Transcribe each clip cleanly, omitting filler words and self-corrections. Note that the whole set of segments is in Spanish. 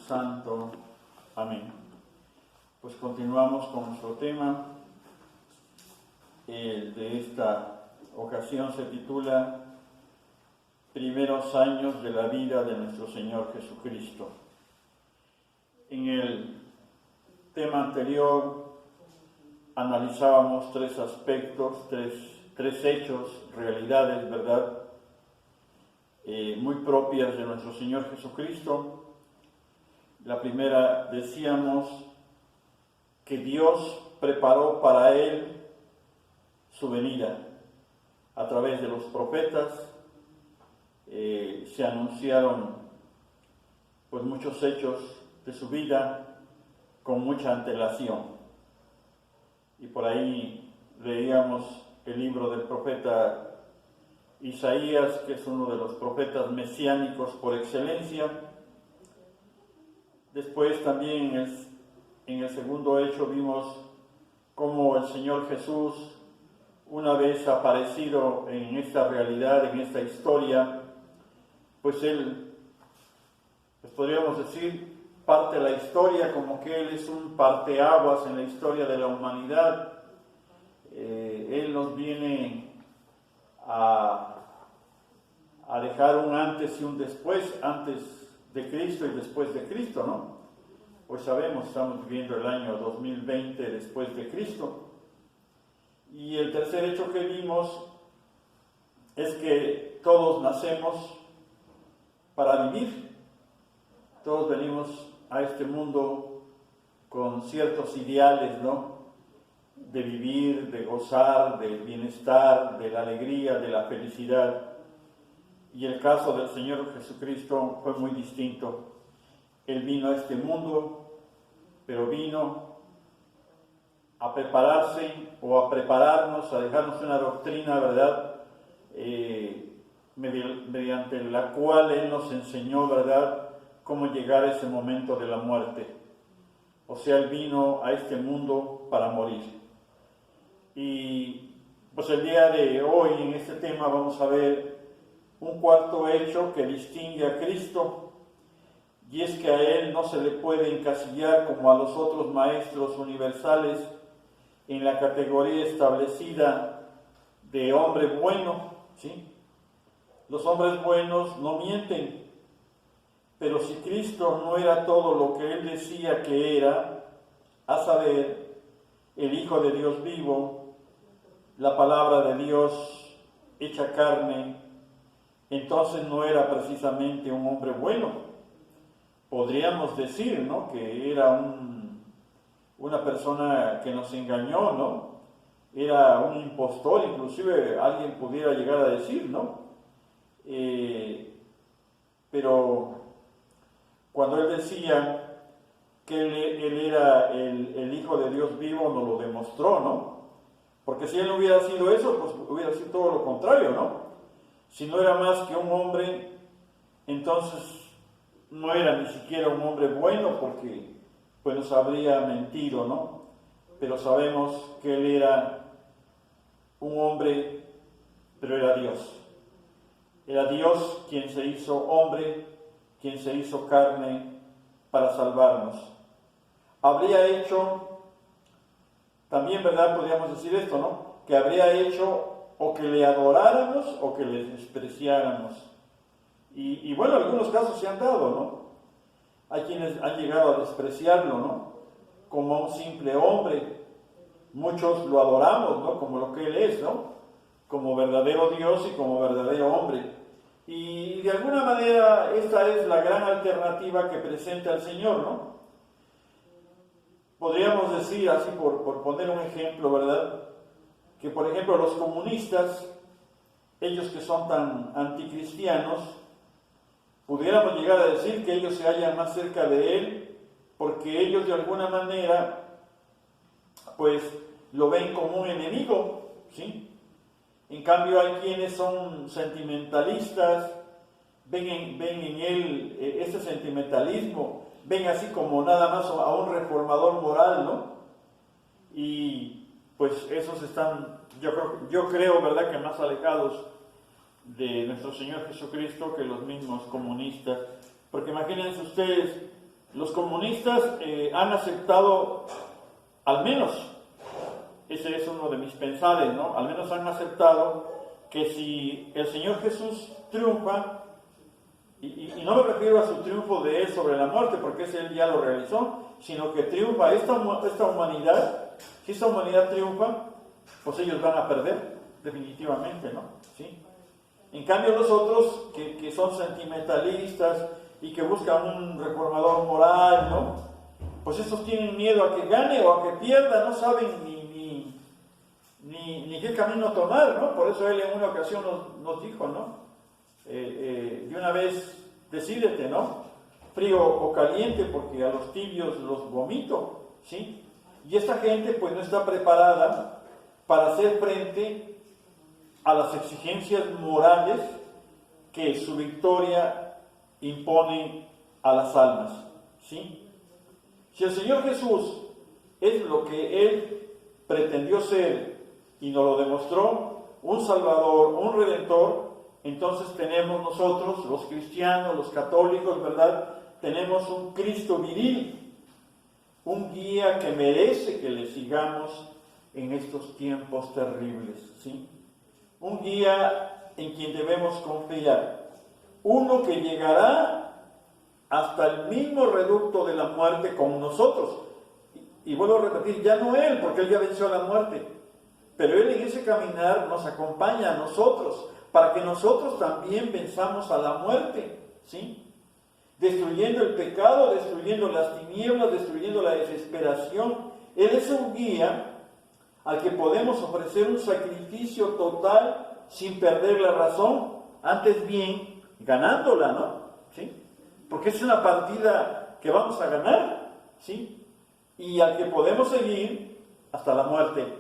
Santo. Amén. Pues continuamos con nuestro tema. De esta ocasión se titula Primeros años de la vida de nuestro Señor Jesucristo. En el tema anterior analizábamos tres aspectos, tres hechos, realidades, ¿verdad? Muy propias de nuestro Señor Jesucristo. La primera, decíamos que Dios preparó para Él su venida. A través de los profetas se anunciaron pues muchos hechos de su vida con mucha antelación. Y por ahí leíamos el libro del profeta Isaías, que es uno de los profetas mesiánicos por excelencia. Después también en el segundo hecho vimos cómo el Señor Jesús, una vez aparecido en esta realidad, en esta historia, pues Él, pues podríamos decir, parte de la historia, como que Él es un parteaguas en la historia de la humanidad. Él nos viene a dejar un antes y un después, antes de Cristo y después de Cristo, ¿no? Pues sabemos, estamos viviendo el año 2020 después de Cristo. Y el tercer hecho que vimos es que todos nacemos para vivir. Todos venimos a este mundo con ciertos ideales, ¿no? De vivir, de gozar, del bienestar, de la alegría, de la felicidad. Y el caso del Señor Jesucristo fue muy distinto. Él vino a este mundo, pero vino a prepararse o a prepararnos, a dejarnos una doctrina, ¿verdad? Mediante la cual Él nos enseñó, ¿verdad?, cómo llegar a ese momento de la muerte. O sea, Él vino a este mundo para morir. Y pues el día de hoy en este tema vamos a ver un cuarto hecho que distingue a Cristo, y es que a Él no se le puede encasillar como a los otros maestros universales en la categoría establecida de hombre bueno, ¿sí? Los hombres buenos no mienten, pero si Cristo no era todo lo que Él decía que era, a saber, el Hijo de Dios vivo, la palabra de Dios hecha carne, entonces no era precisamente un hombre bueno. Podríamos decir, ¿no?, que era una persona que nos engañó, ¿no? Era un impostor, inclusive alguien pudiera llegar a decir, ¿no? Pero cuando Él decía que Él era el Hijo de Dios vivo, nos lo demostró, ¿no? Porque si Él no hubiera sido eso, pues hubiera sido todo lo contrario, ¿no? Si no era más que un hombre, entonces no era ni siquiera un hombre bueno, porque pues nos habría mentido, ¿no? Pero sabemos que Él era un hombre, pero era Dios. Era Dios quien se hizo hombre, quien se hizo carne para salvarnos. Habría hecho, también, ¿verdad?, podríamos decir esto, ¿no?, que habría hecho o que le adoráramos o que le despreciáramos. Y bueno, algunos casos se han dado, ¿no? Hay quienes han llegado a despreciarlo, ¿no?, como un simple hombre. Muchos lo adoramos, ¿no?, como lo que Él es, ¿no?, como verdadero Dios y como verdadero hombre. Y de alguna manera esta es la gran alternativa que presenta el Señor, ¿no? Podríamos decir, así por poner un ejemplo, ¿verdad?, que por ejemplo los comunistas, ellos que son tan anticristianos, pudiéramos llegar a decir que ellos se hallan más cerca de Él, porque ellos de alguna manera, pues, lo ven como un enemigo, ¿sí? En cambio hay quienes son sentimentalistas, ven en Él ese sentimentalismo, ven así como nada más a un reformador moral, ¿no? Y pues esos están, yo creo, ¿verdad?, que más alejados de nuestro Señor Jesucristo que los mismos comunistas. Porque imagínense ustedes, los comunistas han aceptado, al menos, ese es uno de mis pensares, ¿no? Al menos han aceptado que si el Señor Jesús triunfa, y no me refiero a su triunfo de Él sobre la muerte, porque ese Él ya lo realizó, sino que triunfa esta humanidad. Si esta humanidad triunfa, pues ellos van a perder, definitivamente, ¿no? ¿Sí? En cambio los otros, que son sentimentalistas y que buscan un reformador moral, ¿no? Pues estos tienen miedo a que gane o a que pierda, no saben ni qué camino tomar, ¿no? Por eso Él en una ocasión nos dijo, ¿no? De una vez decídete, ¿no? Frío o caliente, porque a los tibios los vomito, ¿sí? Y esta gente pues no está preparada para hacer frente a las exigencias morales que su victoria impone a las almas, ¿sí? Si el Señor Jesús es lo que Él pretendió ser y nos lo demostró, un Salvador, un Redentor, entonces tenemos nosotros, los cristianos, los católicos, ¿verdad? Tenemos un Cristo viril, un guía que merece que le sigamos en estos tiempos terribles, ¿sí? Un guía en quien debemos confiar, uno que llegará hasta el mismo reducto de la muerte con nosotros. Y vuelvo a repetir, ya no Él, porque Él ya venció a la muerte, pero Él en ese caminar nos acompaña a nosotros, para que nosotros también venzamos a la muerte, ¿sí? Destruyendo el pecado, destruyendo las tinieblas, destruyendo la desesperación. Él es un guía al que podemos ofrecer un sacrificio total sin perder la razón, antes bien ganándola, ¿no? ¿Sí? Porque es una partida que vamos a ganar, ¿sí? Y al que podemos seguir hasta la muerte.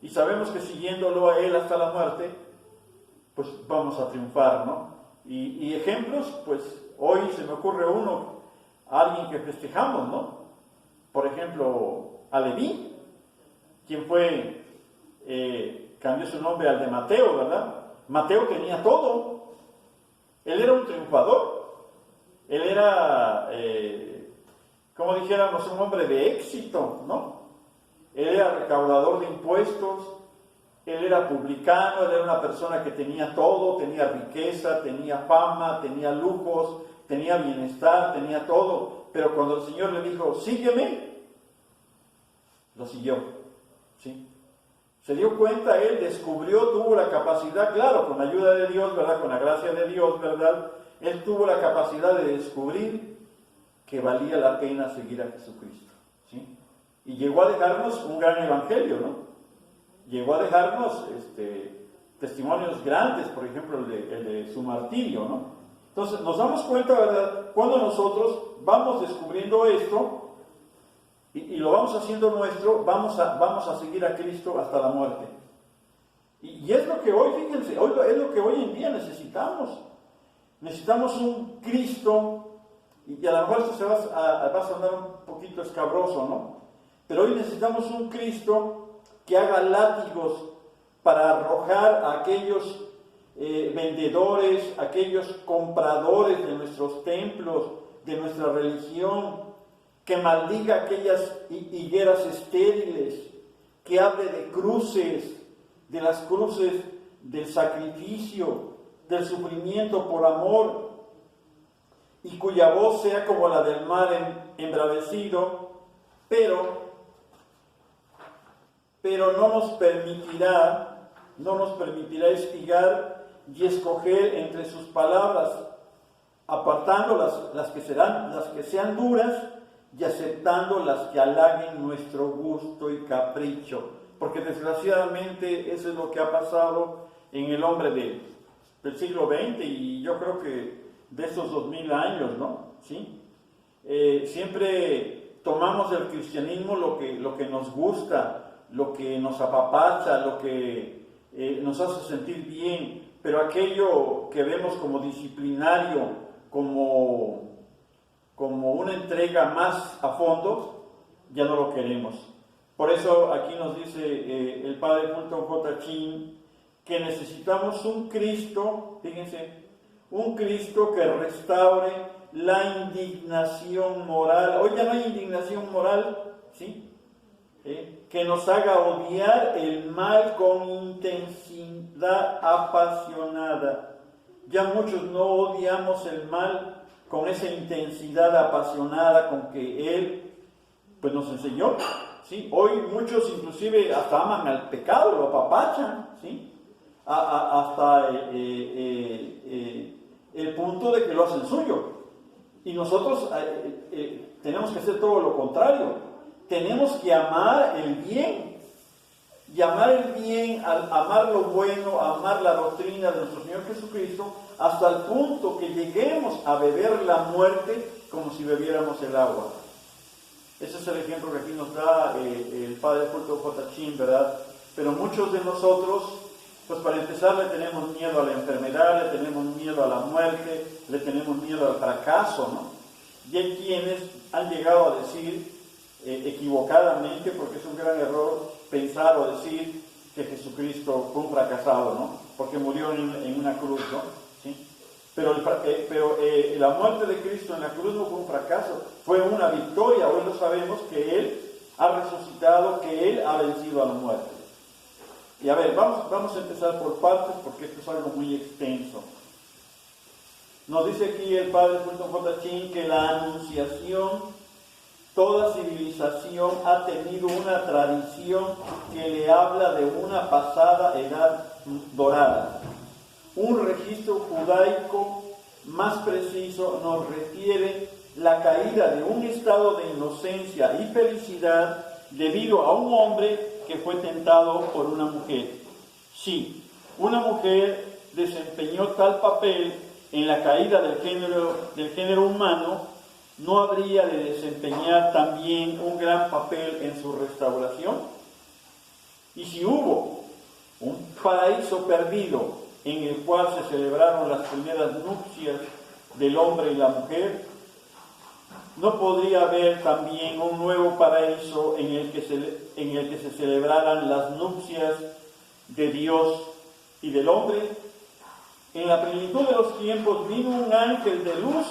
Y sabemos que siguiéndolo a Él hasta la muerte, pues vamos a triunfar, ¿no? Y ejemplos, pues hoy se me ocurre uno, alguien que festejamos, ¿no? Por ejemplo, a Leví, quien cambió su nombre al de Mateo, ¿verdad? Mateo tenía todo. Él era un triunfador. Él era, como dijéramos, un hombre de éxito, ¿no? Él era recaudador de impuestos. Él era publicano, él era una persona que tenía todo, tenía riqueza, tenía fama, tenía lujos, tenía bienestar, tenía todo. Pero cuando el Señor le dijo, sígueme, lo siguió, ¿sí? Se dio cuenta, él descubrió, tuvo la capacidad, claro, con la ayuda de Dios, ¿verdad? Con la gracia de Dios, ¿verdad? Él tuvo la capacidad de descubrir que valía la pena seguir a Jesucristo, ¿sí? Y llegó a dejarnos un gran evangelio, ¿no? Llegó a dejarnos testimonios grandes, por ejemplo, el de su martirio, ¿no? Entonces, nos damos cuenta, ¿verdad? Cuando nosotros vamos descubriendo esto y lo vamos haciendo nuestro, vamos a seguir a Cristo hasta la muerte. Y es lo que hoy, fíjense, es lo que hoy en día necesitamos. Necesitamos un Cristo, y a lo mejor esto se va a sonar un poquito escabroso, ¿no? Pero hoy necesitamos un Cristo que haga látigos para arrojar a aquellos vendedores, aquellos compradores de nuestros templos, de nuestra religión, que maldiga aquellas higueras estériles, que hable de cruces, de las cruces del sacrificio, del sufrimiento por amor, y cuya voz sea como la del mar embravecido, pero no nos permitirá espigar y escoger entre sus palabras, apartando las que sean duras y aceptando las que halaguen nuestro gusto y capricho, porque desgraciadamente eso es lo que ha pasado en el hombre del siglo XX, y yo creo que de estos 2000 años, ¿no? ¿Sí? Siempre tomamos del cristianismo lo que nos gusta, lo que nos apapacha, lo que nos hace sentir bien, pero aquello que vemos como disciplinario, como una entrega más a fondo, ya no lo queremos. Por eso aquí nos dice el padre Fulton J. Chin que necesitamos un Cristo, fíjense, un Cristo que restaure la indignación moral. Hoy ya no hay indignación moral, ¿sí? Que nos haga odiar el mal con intensidad apasionada. Ya muchos no odiamos el mal con esa intensidad apasionada con que Él pues nos enseñó, ¿sí? Hoy muchos inclusive hasta aman al pecado, lo apapachan, ¿sí? Hasta el punto de que lo hacen suyo. Y nosotros tenemos que hacer todo lo contrario. Tenemos que amar el bien. Y amar el bien, amar lo bueno, amar la doctrina de nuestro Señor Jesucristo, hasta el punto que lleguemos a beber la muerte como si bebiéramos el agua. Ese es el ejemplo que aquí nos da el padre Fulton J. Chin, ¿verdad? Pero muchos de nosotros, pues para empezar, le tenemos miedo a la enfermedad, le tenemos miedo a la muerte, le tenemos miedo al fracaso, ¿no? Y hay quienes han llegado a decir, equivocadamente, porque es un gran error pensar o decir que Jesucristo fue un fracasado, ¿no? Porque murió en una cruz, ¿no? ¿Sí? Pero la muerte de Cristo en la cruz no fue un fracaso, fue una victoria. Hoy lo sabemos que Él ha resucitado, que Él ha vencido a la muerte. Y a ver, vamos a empezar por partes porque esto es algo muy extenso. Nos dice aquí el padre Fulton J. Chin que la anunciación, toda civilización ha tenido una tradición que le habla de una pasada edad dorada. Un registro judaico más preciso nos refiere la caída de un estado de inocencia y felicidad debido a un hombre que fue tentado por una mujer. Sí, una mujer desempeñó tal papel en la caída del género humano, ¿no habría de desempeñar también un gran papel en su restauración? Y si hubo un paraíso perdido en el cual se celebraron las primeras nupcias del hombre y la mujer, ¿no podría haber también un nuevo paraíso en el que se celebraran las nupcias de Dios y del hombre? En la plenitud de los tiempos vino un ángel de luz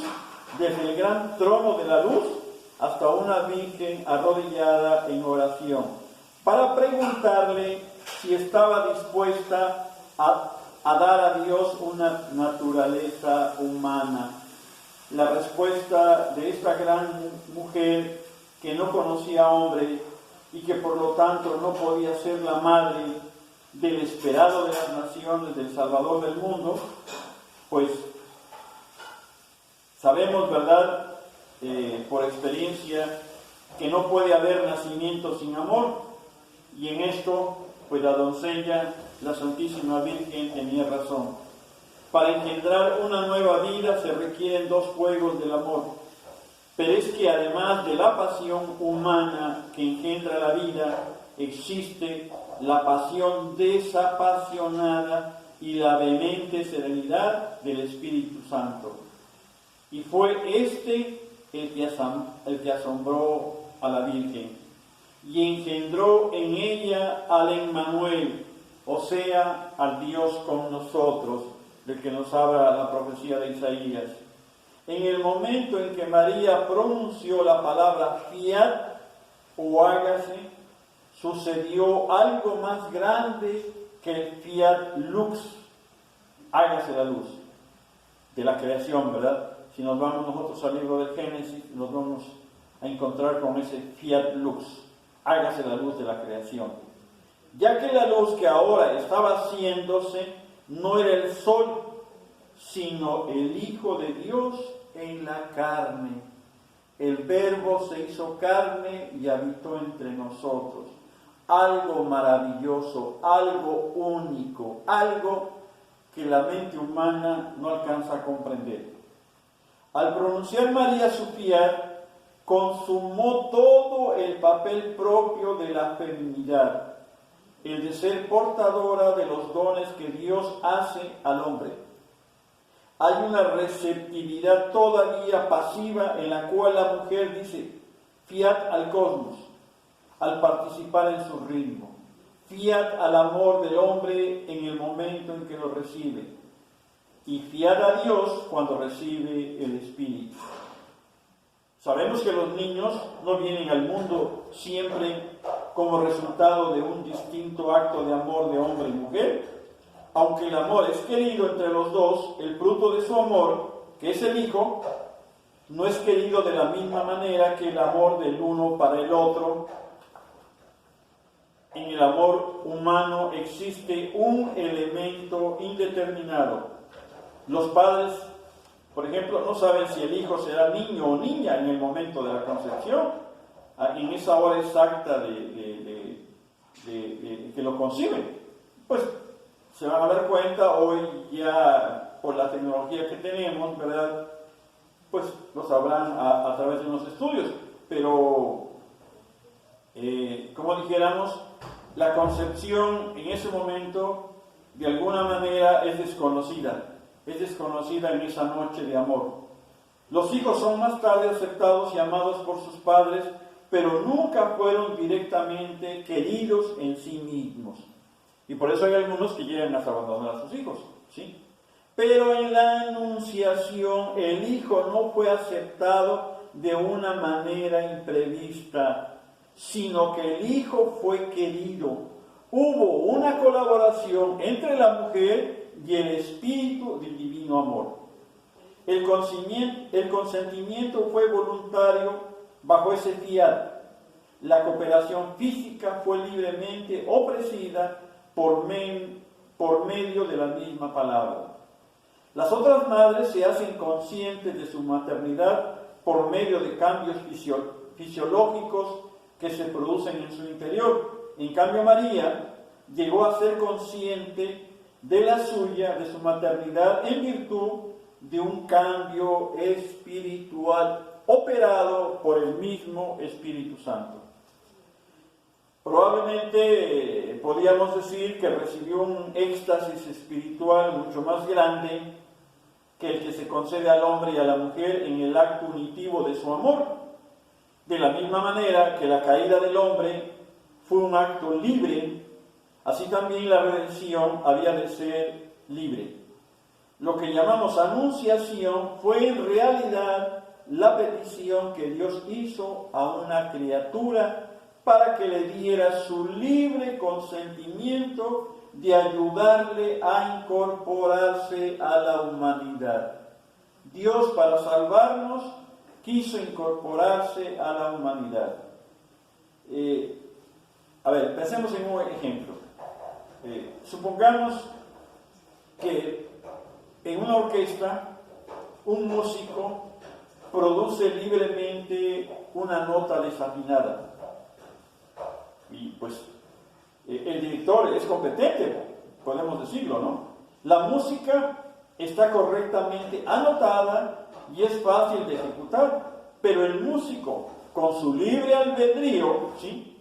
desde el gran trono de la luz hasta una virgen arrodillada en oración, para preguntarle si estaba dispuesta a dar a Dios una naturaleza humana. La respuesta de esta gran mujer, que no conocía hombre y que por lo tanto no podía ser la madre del esperado de las naciones, del Salvador del mundo, pues sabemos, ¿verdad?, por experiencia, que no puede haber nacimiento sin amor, y en esto, pues la doncella, la Santísima Virgen, tenía razón. Para engendrar una nueva vida se requieren dos fuegos del amor, pero es que además de la pasión humana que engendra la vida, existe la pasión desapasionada y la vehemente serenidad del Espíritu Santo. Y fue el que asombró a la Virgen y engendró en ella al Emmanuel, o sea, al Dios con nosotros, del que nos habla la profecía de Isaías. En el momento en que María pronunció la palabra fiat o hágase, sucedió algo más grande que el fiat lux, hágase la luz, de la creación, ¿verdad? Si nos vamos nosotros al libro del Génesis, nos vamos a encontrar con ese fiat lux, hágase la luz de la creación. Ya que la luz que ahora estaba haciéndose no era el sol, sino el Hijo de Dios en la carne. El Verbo se hizo carne y habitó entre nosotros. Algo maravilloso, algo único, algo que la mente humana no alcanza a comprender. Al pronunciar María su fiat, consumó todo el papel propio de la feminidad, el de ser portadora de los dones que Dios hace al hombre. Hay una receptividad todavía pasiva en la cual la mujer dice fiat al cosmos, al participar en su ritmo, fiat al amor del hombre en el momento en que lo recibe. y fiar a Dios cuando recibe el Espíritu. Sabemos que los niños no vienen al mundo siempre como resultado de un distinto acto de amor de hombre y mujer. Aunque el amor es querido entre los dos, el fruto de su amor, que es el Hijo, no es querido de la misma manera que el amor del uno para el otro. En el amor humano existe un elemento indeterminado. Los padres, por ejemplo, no saben si el hijo será niño o niña en el momento de la concepción, en esa hora exacta de que lo conciben. Pues se van a dar cuenta hoy ya por la tecnología que tenemos, ¿verdad? Pues lo sabrán a través de unos estudios, pero como dijéramos, la concepción en ese momento de alguna manera es desconocida en esa noche de amor. Los hijos son más tarde aceptados y amados por sus padres, pero nunca fueron directamente queridos en sí mismos. Y por eso hay algunos que llegan hasta abandonar a sus hijos, ¿sí? Pero en la anunciación el hijo no fue aceptado de una manera imprevista, sino que el hijo fue querido. Hubo una colaboración entre la mujer y el espíritu del divino amor. El consentimiento fue voluntario bajo ese fiat. La cooperación física fue libremente ofrecida por medio de la misma palabra. Las otras madres se hacen conscientes de su maternidad por medio de cambios fisiológicos que se producen en su interior. En cambio, María llegó a ser consciente de la suya, de su maternidad, en virtud de un cambio espiritual operado por el mismo Espíritu Santo. Probablemente podríamos decir que recibió un éxtasis espiritual mucho más grande que el que se concede al hombre y a la mujer en el acto unitivo de su amor. De la misma manera que la caída del hombre fue un acto libre, así también la redención había de ser libre. Lo que llamamos anunciación fue en realidad la petición que Dios hizo a una criatura para que le diera su libre consentimiento de ayudarle a incorporarse a la humanidad. Dios, para salvarnos, quiso incorporarse a la humanidad. Pensemos en un ejemplo. Supongamos que en una orquesta un músico produce libremente una nota desafinada. Y pues el director es competente, podemos decirlo, ¿no? La música está correctamente anotada y es fácil de ejecutar, pero el músico, con su libre albedrío, ¿sí?,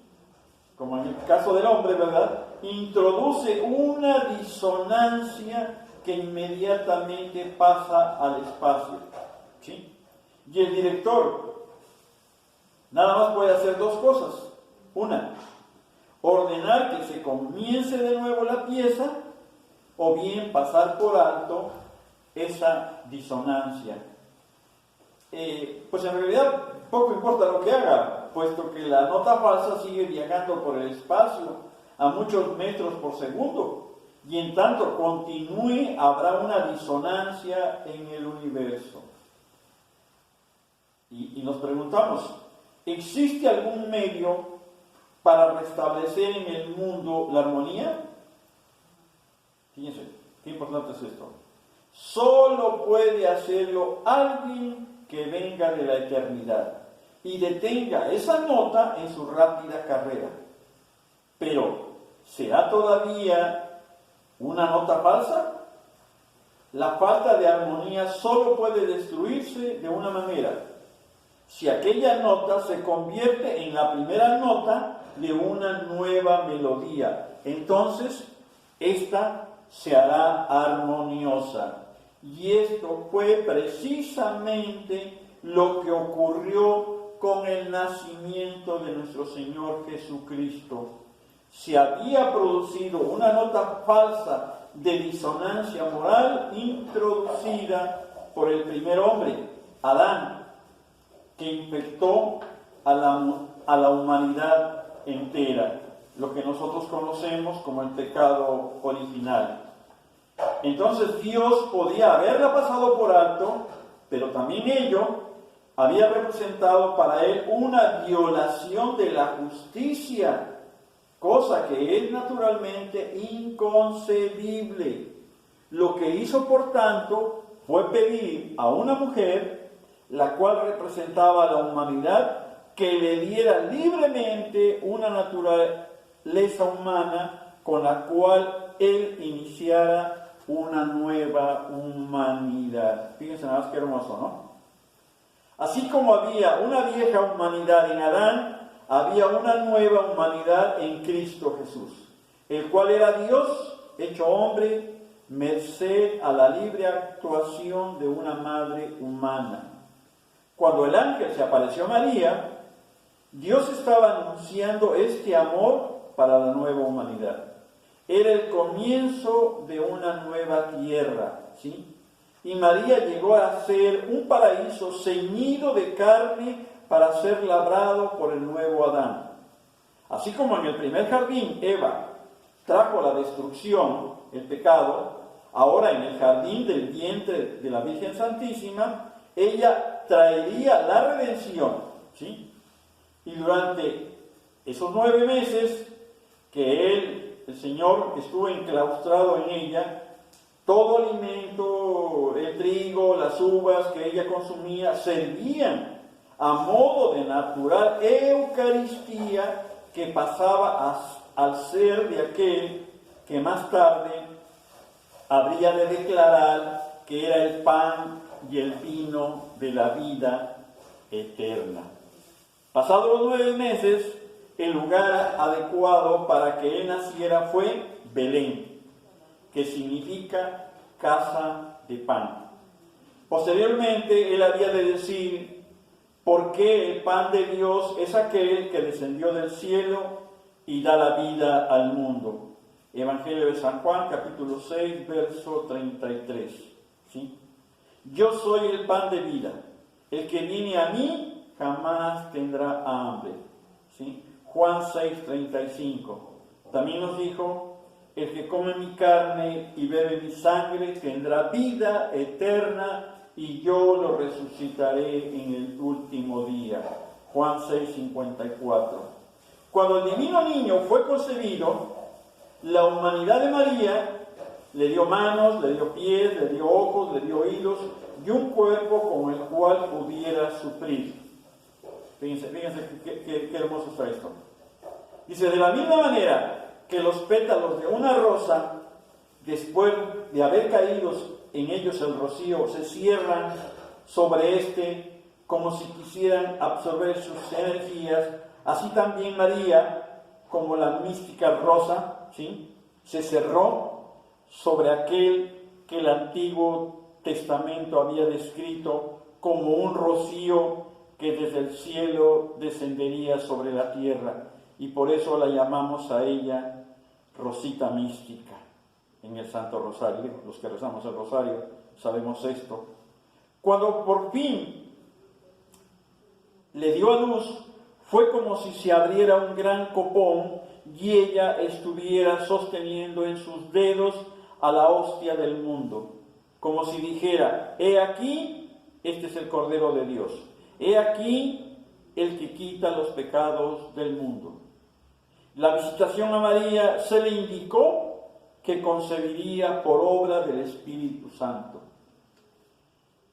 como en el caso del hombre, ¿verdad?, introduce una disonancia que inmediatamente pasa al espacio, ¿sí? Y el director nada más puede hacer dos cosas. Una, ordenar que se comience de nuevo la pieza, o bien pasar por alto esa disonancia. Pues en realidad poco importa lo que haga, puesto que la nota falsa sigue viajando por el espacio a muchos metros por segundo, y en tanto continúe habrá una disonancia en el universo. Y nos preguntamos, ¿existe algún medio para restablecer en el mundo la armonía? Fíjense, qué importante es esto. Solo puede hacerlo alguien que venga de la eternidad y detenga esa nota en su rápida carrera. Pero, ¿será todavía una nota falsa? La falta de armonía solo puede destruirse de una manera: si aquella nota se convierte en la primera nota de una nueva melodía, entonces esta se hará armoniosa. Y esto fue precisamente lo que ocurrió con el nacimiento de nuestro Señor Jesucristo. Se había producido una nota falsa de disonancia moral introducida por el primer hombre, Adán, que infectó a la humanidad entera, lo que nosotros conocemos como el pecado original. Entonces Dios podía haberla pasado por alto, pero también ello había representado para él una violación de la justicia, cosa que es naturalmente inconcebible. Lo que hizo, por tanto, fue pedir a una mujer, la cual representaba a la humanidad, que le diera libremente una naturaleza humana con la cual él iniciara una nueva humanidad. Fíjense nada más que hermoso, ¿no? Así como había una vieja humanidad en Adán, había una nueva humanidad en Cristo Jesús, el cual era Dios hecho hombre, merced a la libre actuación de una madre humana. Cuando el ángel se apareció a María, Dios estaba anunciando este amor para la nueva humanidad. Era el comienzo de una nueva tierra, ¿sí? Y María llegó a ser un paraíso ceñido de carne para ser labrado por el nuevo Adán. Así como en el primer jardín Eva trajo la destrucción, el pecado, ahora en el jardín del vientre de la Virgen Santísima, ella traería la redención, ¿sí? Y durante esos 9 meses que el Señor, estuvo enclaustrado en ella, todo alimento, el trigo, las uvas que ella consumía, servían a modo de natural Eucaristía que pasaba al ser de aquel que más tarde habría de declarar que era el pan y el vino de la vida eterna. Pasados los 9 meses, el lugar adecuado para que él naciera fue Belén, que significa casa de pan. Posteriormente, él había de decir por qué el pan de Dios es aquel que descendió del cielo y da la vida al mundo. Evangelio de San Juan, capítulo 6, verso 33. ¿Sí? Yo soy el pan de vida. El que viene a mí jamás tendrá hambre. ¿Sí? Juan 6, 35. También nos dijo: el que come mi carne y bebe mi sangre tendrá vida eterna y yo lo resucitaré en el último día. Juan 6, 54. Cuando el divino niño fue concebido, la humanidad de María le dio manos, le dio pies, le dio ojos, le dio oídos y un cuerpo con el cual pudiera sufrir. Fíjense qué hermoso está esto. Dice: de la misma manera que los pétalos de una rosa, después de haber caído en ellos el rocío, se cierran sobre este como si quisieran absorber sus energías, así también María, como la mística rosa, ¿sí?, se cerró sobre aquel que el Antiguo Testamento había descrito como un rocío que desde el cielo descendería sobre la tierra, y por eso la llamamos a ella Rosita Mística en el Santo Rosario. Los que rezamos el Rosario sabemos esto. Cuando por fin le dio a luz, fue como si se abriera un gran copón y ella estuviera sosteniendo en sus dedos a la hostia del mundo, como si dijera: he aquí, este es el Cordero de Dios, he aquí el que quita los pecados del mundo. La visitación a María se le indicó que concebiría por obra del Espíritu Santo.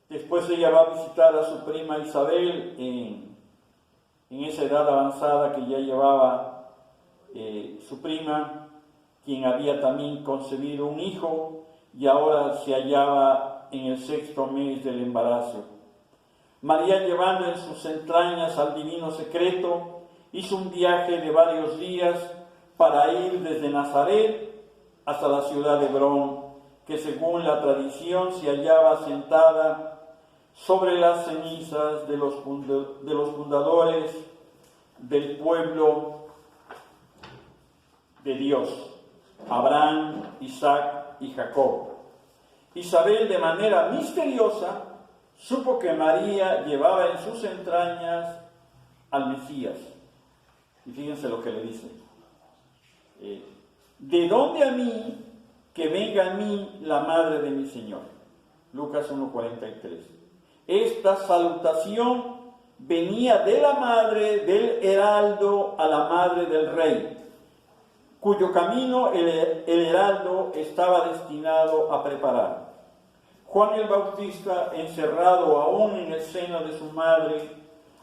Después ella va a visitar a su prima Isabel en esa edad avanzada que ya llevaba su prima, quien había también concebido un hijo y ahora se hallaba en el 6º mes del embarazo. María, llevando en sus entrañas al divino secreto, hizo un viaje de varios días para ir desde Nazaret hasta la ciudad de Hebrón, que según la tradición se hallaba sentada sobre las cenizas de los fundadores del pueblo de Dios, Abraham, Isaac y Jacob. Isabel, de manera misteriosa, supo que María llevaba en sus entrañas al Mesías. Y fíjense lo que le dice. ¿De dónde a mí que venga a mí la madre de mi Señor? Lucas 1:43. Esta salutación venía de la madre del heraldo a la madre del rey, cuyo camino el heraldo estaba destinado a preparar. Juan el Bautista, encerrado aún en el seno de su madre,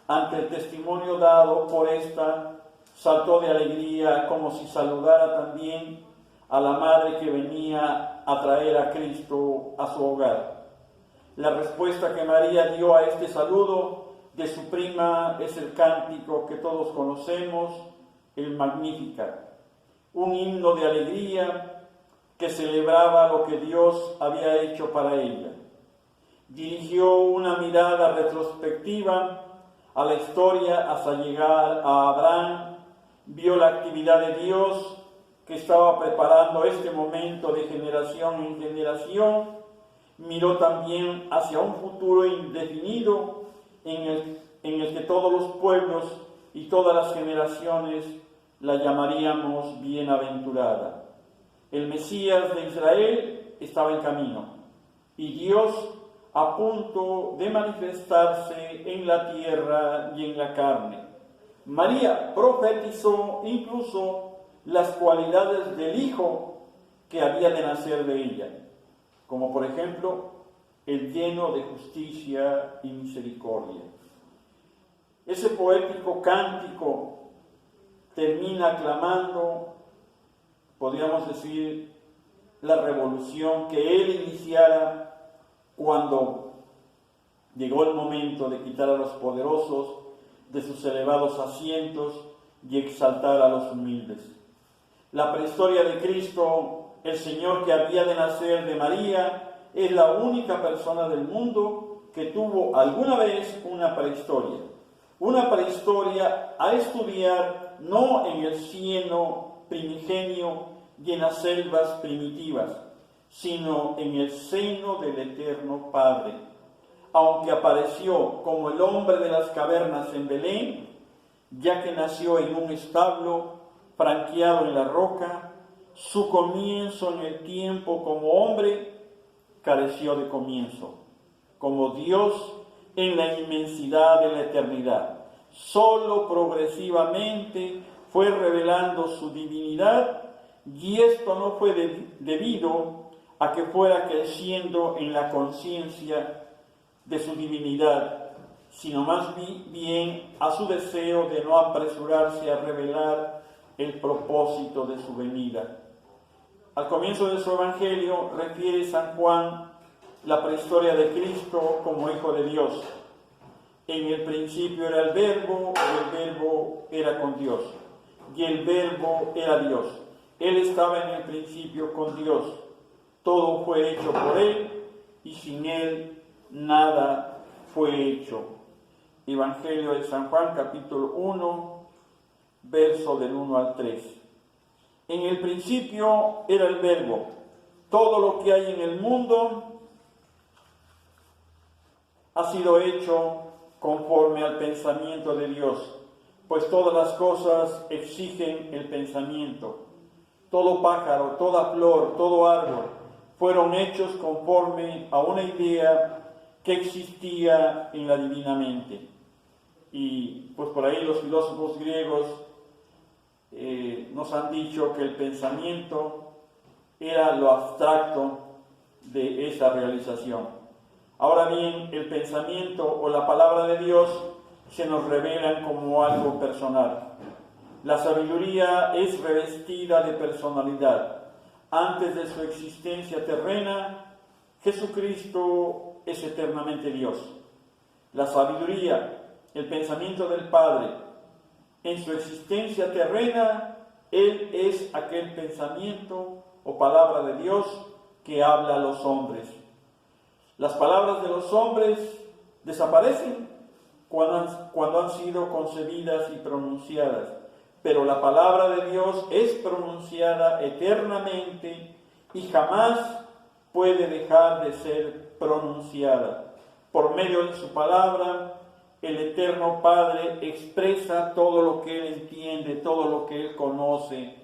ante el testimonio dado por esta, saltó de alegría como si saludara también a la madre que venía a traer a Cristo a su hogar. La respuesta que María dio a este saludo de su prima es el cántico que todos conocemos, el Magnificat, un himno de alegría que celebraba lo que Dios había hecho para ella. Dirigió una mirada retrospectiva a la historia hasta llegar a Abraham, vio la actividad de Dios que estaba preparando este momento de generación en generación, miró también hacia un futuro indefinido en el que todos los pueblos y todas las generaciones la llamaríamos bienaventurada. El Mesías de Israel estaba en camino y Dios a punto de manifestarse en la tierra y en la carne. María profetizó incluso las cualidades del Hijo que había de nacer de ella, como por ejemplo el lleno de justicia y misericordia. Ese poético cántico termina clamando, podríamos decir, la revolución que él iniciara cuando llegó el momento de quitar a los poderosos de sus elevados asientos y exaltar a los humildes. La prehistoria de Cristo, el Señor que había de nacer de María, es la única persona del mundo que tuvo alguna vez una prehistoria. Una prehistoria a estudiar no en el cieno primigenio y en las selvas primitivas, sino en el seno del Eterno Padre. Aunque apareció como el hombre de las cavernas en Belén, ya que nació en un establo franqueado en la roca, su comienzo en el tiempo como hombre careció de comienzo, como Dios en la inmensidad de la eternidad. Solo progresivamente fue revelando su divinidad, y esto no fue debido a que fuera creciendo en la conciencia de su divinidad, sino más bien a su deseo de no apresurarse a revelar el propósito de su venida. Al comienzo de su evangelio refiere San Juan la prehistoria de Cristo como Hijo de Dios. En el principio era el Verbo, y el Verbo era con Dios, y el Verbo era Dios. Él estaba en el principio con Dios. Todo fue hecho por Él, y sin Él nada fue hecho. Evangelio de San Juan, capítulo 1, verso del 1 al 3. En el principio era el Verbo. Todo lo que hay en el mundo ha sido hecho conforme al pensamiento de Dios, pues todas las cosas exigen el pensamiento. Todo pájaro, toda flor, todo árbol fueron hechos conforme a una idea que existía en la divina mente. Y pues por ahí los filósofos griegos nos han dicho que el pensamiento era lo abstracto de esa realización. Ahora bien, el pensamiento o la palabra de Dios se nos revelan como algo personal. La sabiduría es revestida de personalidad. Antes de su existencia terrena, Jesucristo es eternamente Dios. La sabiduría, el pensamiento del Padre, en su existencia terrena, Él es aquel pensamiento o palabra de Dios que habla a los hombres. Las palabras de los hombres desaparecen cuando han sido concebidas y pronunciadas, pero la palabra de Dios es pronunciada eternamente y jamás puede dejar de ser pronunciada. Por medio de su palabra, el Eterno Padre expresa todo lo que Él entiende, todo lo que Él conoce.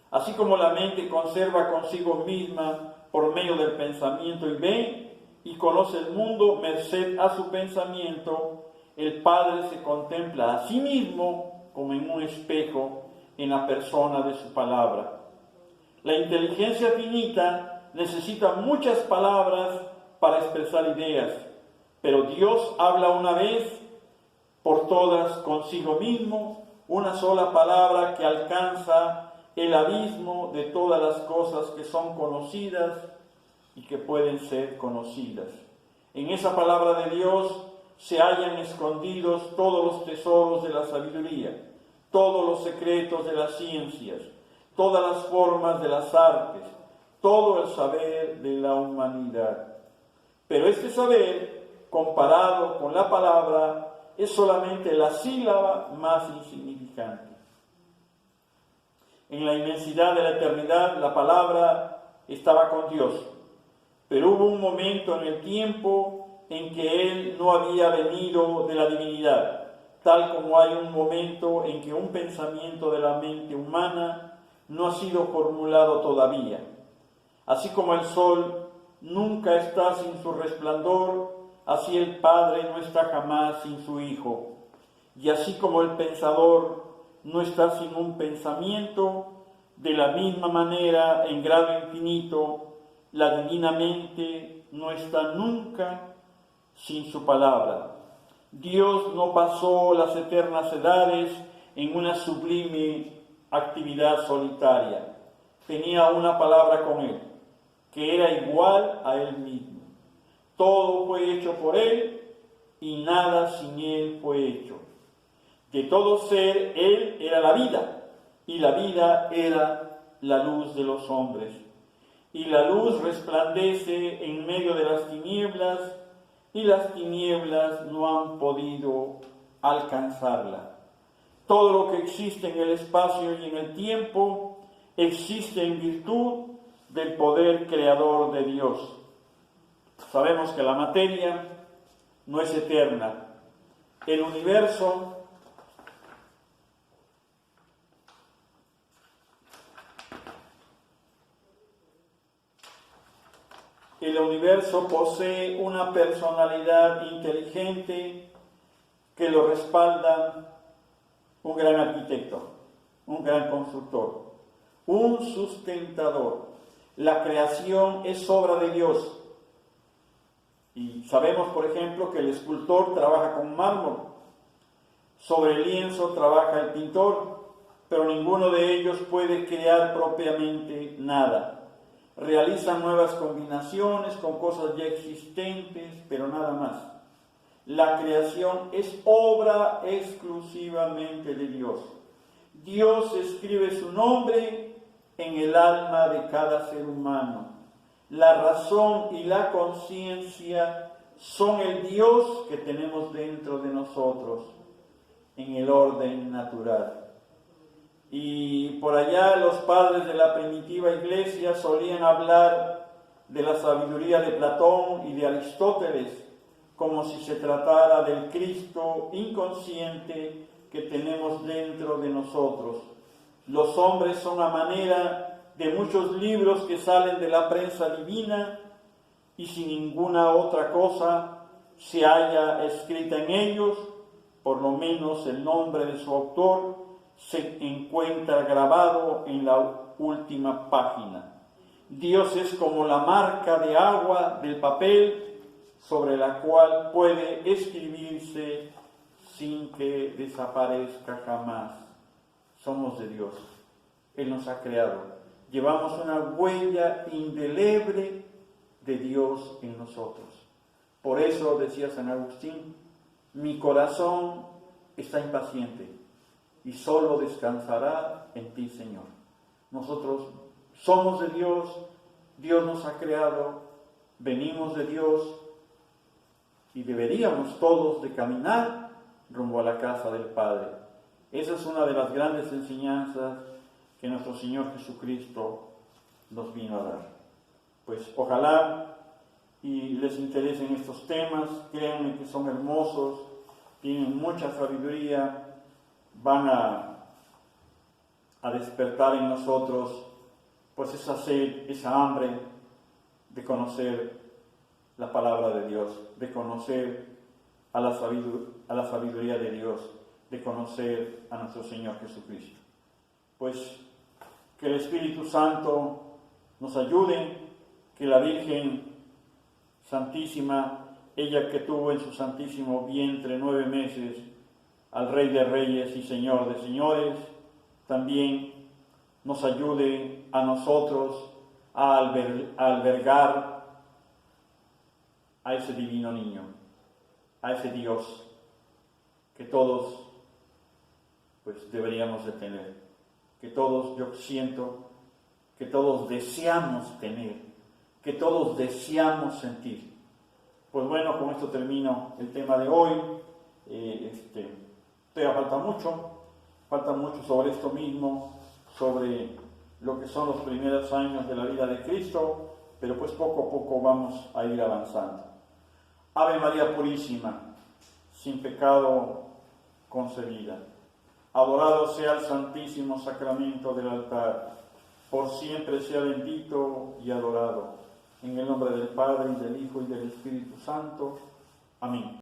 Así como la mente conserva consigo misma por medio del pensamiento y ve y conoce el mundo merced a su pensamiento, el Padre se contempla a sí mismo como en un espejo en la persona de su palabra. La inteligencia finita necesita muchas palabras para expresar ideas, pero Dios habla una vez por todas consigo mismo, una sola palabra que alcanza el abismo de todas las cosas que son conocidas y que pueden ser conocidas. En esa palabra de Dios se hallan escondidos todos los tesoros de la sabiduría, todos los secretos de las ciencias, todas las formas de las artes, todo el saber de la humanidad. Pero este saber, comparado con la palabra, es solamente la sílaba más insignificante. En la inmensidad de la eternidad, la palabra estaba con Dios, pero hubo un momento en el tiempo en que Él no había venido de la divinidad, tal como hay un momento en que un pensamiento de la mente humana no ha sido formulado todavía. Así como el sol nunca está sin su resplandor, así el Padre no está jamás sin su Hijo. Y así como el pensador no está sin un pensamiento, de la misma manera, en grado infinito, la divina mente no está nunca sin su palabra. Dios no pasó las eternas edades en una sublime actividad solitaria. Tenía una palabra con Él, que era igual a Él mismo. Todo fue hecho por Él y nada sin Él fue hecho. De todo ser, Él era la vida, y la vida era la luz de los hombres. Y la luz resplandece en medio de las tinieblas, y las tinieblas no han podido alcanzarla. Todo lo que existe en el espacio y en el tiempo existe en virtud del poder creador de Dios. Sabemos que la materia no es eterna. El universo posee una personalidad inteligente que lo respalda un gran arquitecto, un gran constructor, un sustentador. La creación es obra de Dios. Y sabemos, por ejemplo, que el escultor trabaja con mármol, sobre el lienzo trabaja el pintor, pero ninguno de ellos puede crear propiamente nada. Realizan nuevas combinaciones con cosas ya existentes, pero nada más. La creación es obra exclusivamente de Dios. Dios escribe su nombre en el alma de cada ser humano. La razón y la conciencia son el Dios que tenemos dentro de nosotros, en el orden natural. Y por allá los padres de la primitiva iglesia solían hablar de la sabiduría de Platón y de Aristóteles, como si se tratara del Cristo inconsciente que tenemos dentro de nosotros. Los hombres son a manera de muchos libros que salen de la prensa divina y si ninguna otra cosa se halla escrita en ellos, por lo menos el nombre de su autor se encuentra grabado en la última página. Dios es como la marca de agua del papel sobre la cual puede escribirse sin que desaparezca jamás. Somos de Dios. Él nos ha creado. Llevamos una huella indeleble de Dios en nosotros. Por eso decía San Agustín, mi corazón está impaciente y solo descansará en ti, Señor. Nosotros somos de Dios, Dios nos ha creado, venimos de Dios y deberíamos todos de caminar rumbo a la casa del Padre. Esa es una de las grandes enseñanzas que nuestro Señor Jesucristo nos vino a dar. pues ojalá y les interesen estos temas, créanme que son hermosos, tienen mucha sabiduría, van a despertar en nosotros pues esa sed, esa hambre de conocer la palabra de Dios, de conocer a la sabiduría de Dios, de conocer a nuestro Señor Jesucristo. Pues que el Espíritu Santo nos ayude, que la Virgen Santísima, ella que tuvo en su santísimo vientre 9 meses al Rey de Reyes y Señor de Señores, también nos ayude a nosotros a albergar a ese divino niño, a ese Dios que todos pues deberíamos de tener, que todos, yo siento, que todos deseamos tener, que todos deseamos sentir. Pues bueno, con esto termino el tema de hoy. Todavía falta mucho sobre esto mismo, sobre lo que son los primeros años de la vida de Cristo, pero pues poco a poco vamos a ir avanzando. Ave María Purísima, sin pecado concebida. Adorado sea el Santísimo Sacramento del altar, por siempre sea bendito y adorado. En el nombre del Padre, y del Hijo, y del Espíritu Santo. Amén.